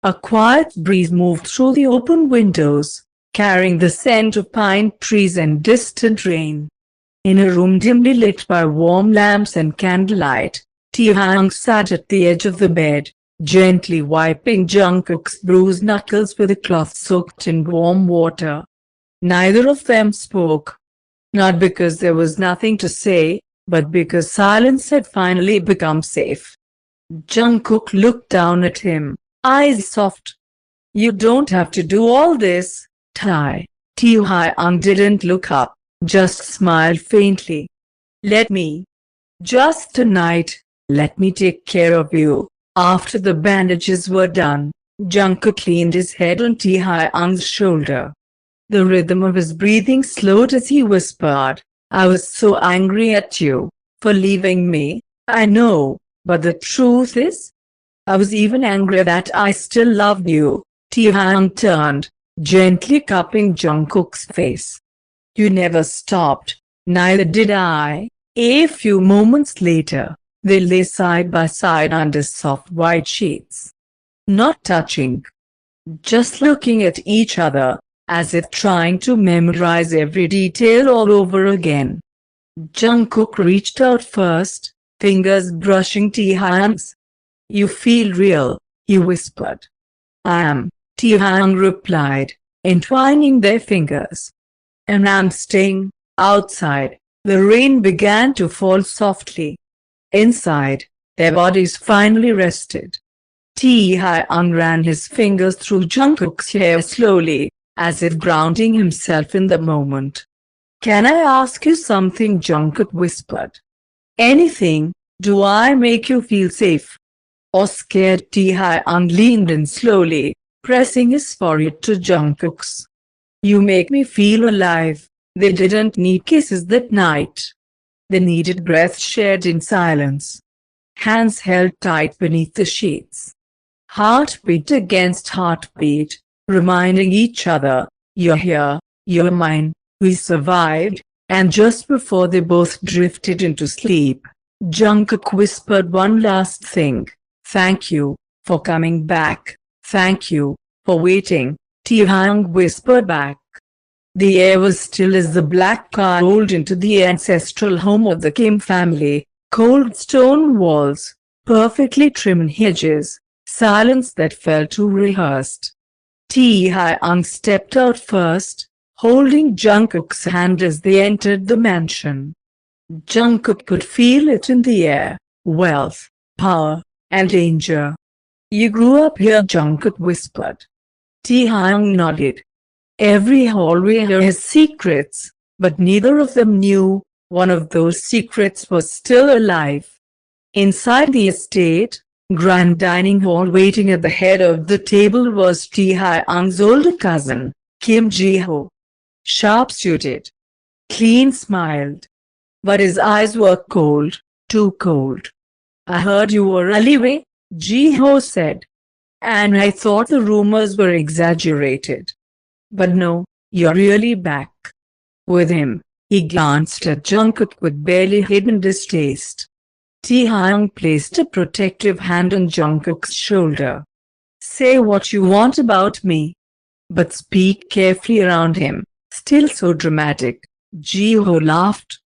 A quiet breeze moved through the open windows, carrying the scent of pine trees and distant rain. In a room dimly lit by warm lamps and candlelight, Taehyung sat at the edge of the bed, gently wiping Jungkook's bruised knuckles with a cloth soaked in warm water. Neither of them spoke. Not because there was nothing to say, but because silence had finally become safe. Jungkook looked down at him, eyes soft. "You don't have to do all this, Taehyung didn't look up, just smiled faintly. "Let me. Just tonight, let me take care of you." After the bandages were done, Jungkook leaned his head on Taehyung's shoulder. The rhythm of his breathing slowed as he whispered, "I was so angry at you for leaving me, I know, but the truth is, I was even angrier that I still loved you." Taehyung turned, gently cupping Jungkook's face. "You never stopped, neither did I." A few moments later, they lay side by side under soft white sheets. Not touching. Just looking at each other, as if trying to memorize every detail all over again. Jungkook reached out first, fingers brushing Taehyung's. "You feel real," he whispered. "I am," Taehyung replied, entwining their fingers. "And I'm staying." Outside, the rain began to fall softly. Inside, their bodies finally rested. Taehyung ran his fingers through Jungkook's hair slowly, as if grounding himself in the moment. "Can I ask you something?" Jungkook whispered. "Anything. Do I make you feel safe or scared?" Taehyung leaned in slowly, pressing his forehead to Jungkook's. "You make me feel alive." They didn't need kisses that night. They needed breath shared in silence. Hands held tight beneath the sheets. Heartbeat against heartbeat, reminding each other, "You're here, you're mine, we survived." And just before they both drifted into sleep, Jungkook whispered one last thing. "Thank you for coming back. Thank you for waiting," Taehyung whispered back. The air was still as the black car rolled into the ancestral home of the Kim family. Cold stone walls, perfectly trimmed hedges, silence that felt too rehearsed. Taehyung stepped out first, holding Jungkook's hand as they entered the mansion. Jungkook could feel it in the air, wealth, power, and danger. "You grew up here," Jungkook whispered. Taehyung nodded. Every hallway here has secrets, but neither of them knew one of those secrets was still alive. Inside the estate, grand dining hall, waiting at the head of the table was Taehyung's older cousin, Kim Ji-ho. Sharp-suited, clean-smiled, but his eyes were cold, too cold. "I heard you were Aliway," Ji-ho said, "and I thought the rumors were exaggerated. But no, you're really back." With him, he glanced at Jungkook with barely hidden distaste. Taehyung placed a protective hand on Jungkook's shoulder. "Say what you want about me, but speak carefully." Around him, still so dramatic, Ji-ho laughed.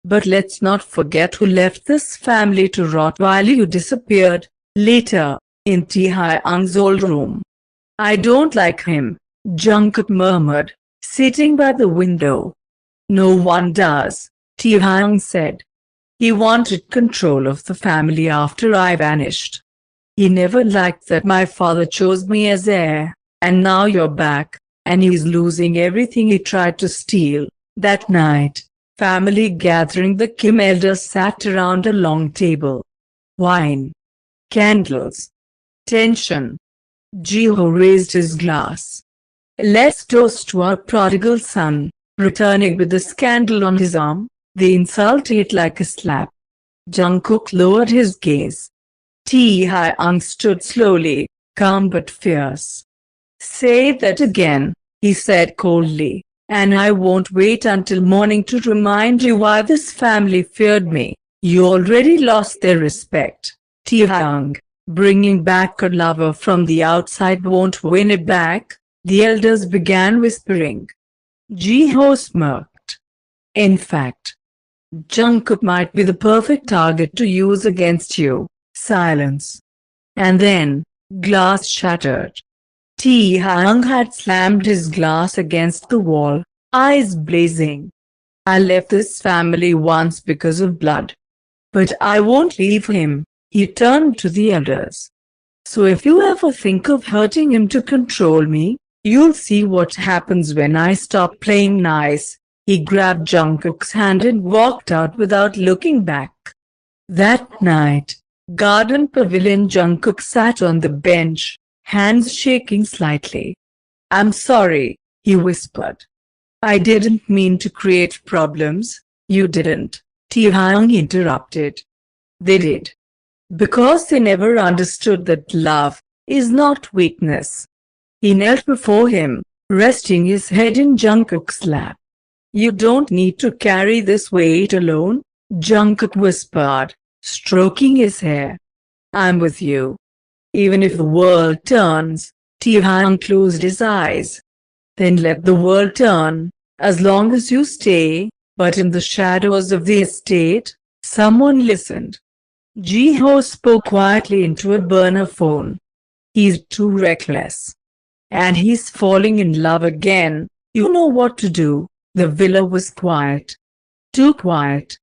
"But let's not forget who left this family to rot while you disappeared." Later, in Taehyung's old room. "I don't like him," Jungkook murmured, sitting by the window. "No one does," Taehyung said. "He wanted control of the family after I vanished. He never liked that my father chose me as heir, and now you're back, and he's losing everything he tried to steal." That night, family gathering, the Kim elders sat around a long table. Wine, candles, tension. Ji-ho raised his glass. "Let's toast to our prodigal son," returning with the scandal on his arm. The insult hit like a slap. Jungkook lowered his gaze. Taehyung stood slowly, calm but fierce. "Say that again," he said coldly, "and I won't wait until morning to remind you why this family feared me. You already lost their respect." Taehyung, Bringing back a lover from the outside won't win it back, the elders began whispering. Ji-ho smirked. In fact, Jungkook might be the perfect target to use against you. Silence. And then, glass shattered. Taehyung had slammed his glass against the wall, eyes blazing. I left this family once because of blood. But I won't leave him, he turned to the elders. So if you ever think of hurting him to control me, you'll see what happens when I stop playing nice. He grabbed Jungkook's hand and walked out without looking back. That night, Garden Pavilion. Jungkook sat on the bench, hands shaking slightly. I'm sorry, he whispered. I didn't mean to create problems. You didn't, Taehyung interrupted. They did. Because they never understood that love is not weakness. He knelt before him, resting his head in Jungkook's lap. You don't need to carry this weight alone, Jungkook whispered, stroking his hair. I'm with you. Even if the world turns, Taehyung closed his eyes. Then let the world turn, as long as you stay. But in the shadows of the estate, someone listened. Ji-ho spoke quietly into a burner phone. He's too reckless. And he's falling in love again. You know what to do. The villa was quiet. Too quiet.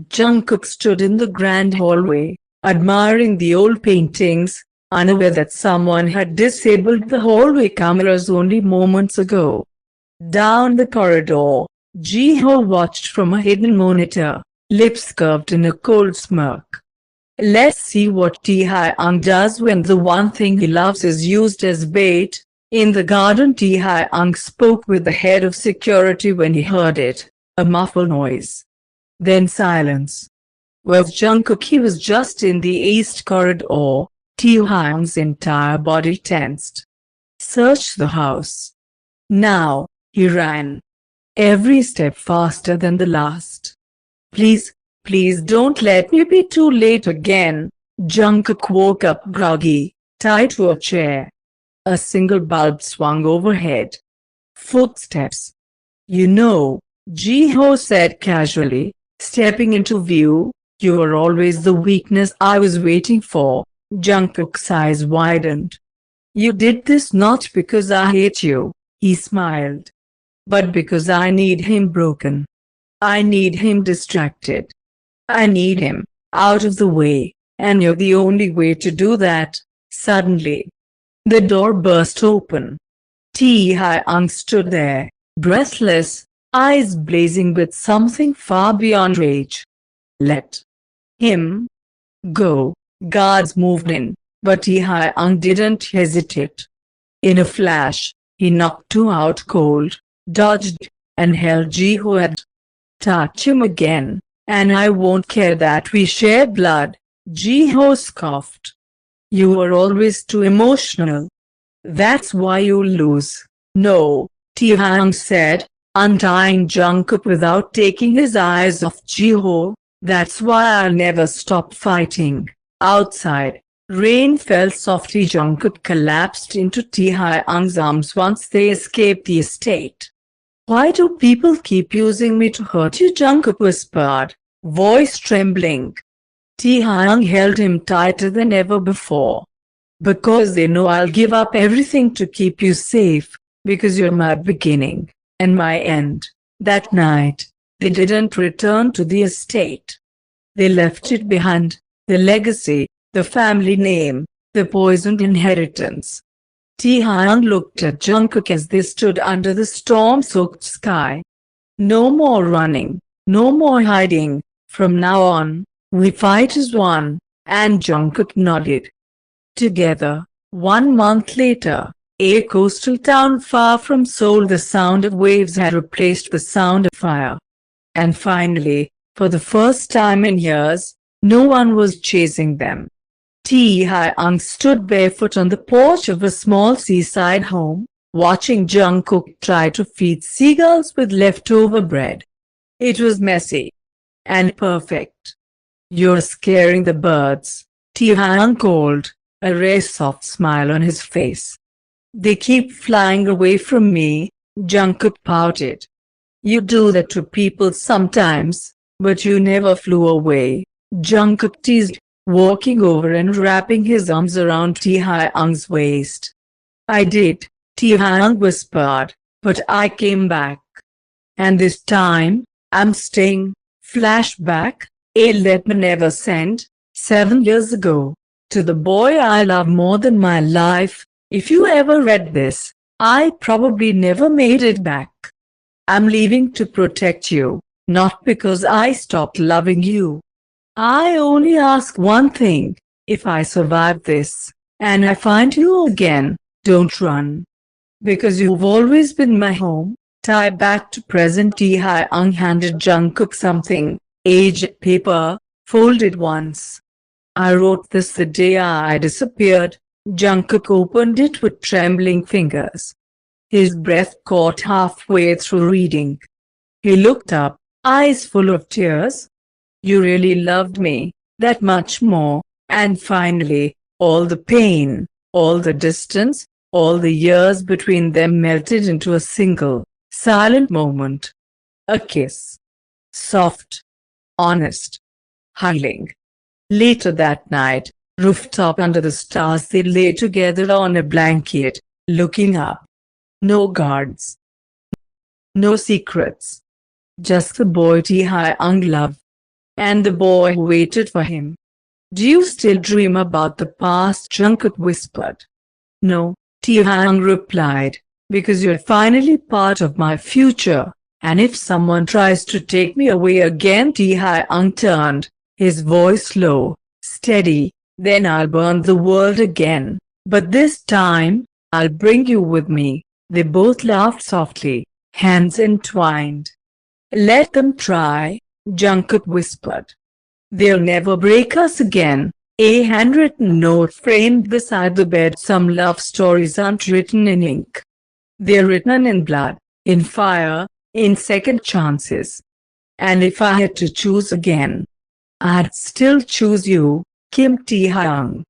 Jungkook stood in the grand hallway, admiring the old paintings, unaware that someone had disabled the hallway cameras only moments ago. Down the corridor, Ji-ho watched from a hidden monitor, lips curved in a cold smirk. Let's see what Taehyung does when the one thing he loves is used as bait. In the garden, Taehyung spoke with the head of security when he heard it, a muffled noise. Then silence. Where's Jungkook? He was just in the east corridor. Taehyung's entire body tensed. Search the house. Now, he ran. Every step faster than the last. Please, please don't let me be too late again. Jungkook woke up groggy, tied to a chair. A single bulb swung overhead. Footsteps. You know, Ji-ho said casually, stepping into view, you were always the weakness I was waiting for. Jungkook's eyes widened. You did this not because I hate you, he smiled. But because I need him broken. I need him distracted. I need him out of the way, and you're the only way to do that. Suddenly, the door burst open. Taehyung stood there, breathless, eyes blazing with something far beyond rage. Let him go. Guards moved in, but Taehyung didn't hesitate. In a flash, he knocked two out cold, dodged, and held Ji-ho at. Touch him again, and I won't care that we share blood, Ji-ho scoffed. You were always too emotional. That's why you'll lose. No, Taehyung said, untying Jungkook without taking his eyes off Ji-ho. That's why I'll never stop fighting. Outside, rain fell softly. Jungkook collapsed into Taehyung's arms once they escaped the estate. Why do people keep using me to hurt you? Jungkook whispered, voice trembling. Taehyung held him tighter than ever before. Because they know I'll give up everything to keep you safe, because you're my beginning, and my end. That night, they didn't return to the estate. They left it behind, the legacy, the family name, the poisoned inheritance. Taehyung looked at Jungkook as they stood under the storm-soaked sky. No more running, no more hiding. From now on, we fight as one, and Jungkook nodded. Together, 1 month later, a coastal town far from Seoul, the sound of waves had replaced the sound of fire. And finally, for the first time in years, no one was chasing them. Taehyung stood barefoot on the porch of a small seaside home, watching Jungkook try to feed seagulls with leftover bread. It was messy and perfect. You're scaring the birds, Taehyung called, a rare soft smile on his face. They keep flying away from me, Jungkook pouted. You do that to people sometimes, but you never flew away, Jungkook teased, walking over and wrapping his arms around Taehyung's waist. I did, Taehyung whispered, but I came back. And this time, I'm staying. Flashback, a letter never sent, 7 years ago. To the boy I love more than my life. If you ever read this, I probably never made it back. I'm leaving to protect you, not because I stopped loving you. I only ask one thing. If I survive this, and I find you again, don't run. Because you've always been my home. Tie back to present. Taehyung handed Jungkook something, aged paper, folded once. I wrote this the day I disappeared. Jungkook opened it with trembling fingers. His breath caught halfway through reading. He looked up, eyes full of tears. You really loved me, that much more, and finally, all the pain, all the distance, all the years between them melted into a single, silent moment. A kiss. Soft. Honest. Healing. Later that night, rooftop under the stars, they lay together on a blanket, looking up. No guards. No secrets. Just the boy Taehyung loved. And the boy who waited for him. Do you still dream about the past? Jungkook whispered. No, Taehyung replied, because you're finally part of my future, and if someone tries to take me away again. Taehyung turned, his voice low, steady, then I'll burn the world again, but this time, I'll bring you with me. They both laughed softly, hands entwined. Let them try, Jungkook whispered. They'll never break us again. A handwritten note framed beside the bed. Some love stories aren't written in ink. They're written in blood, in fire, in second chances. And if I had to choose again, I'd still choose you, Kim Taehyung.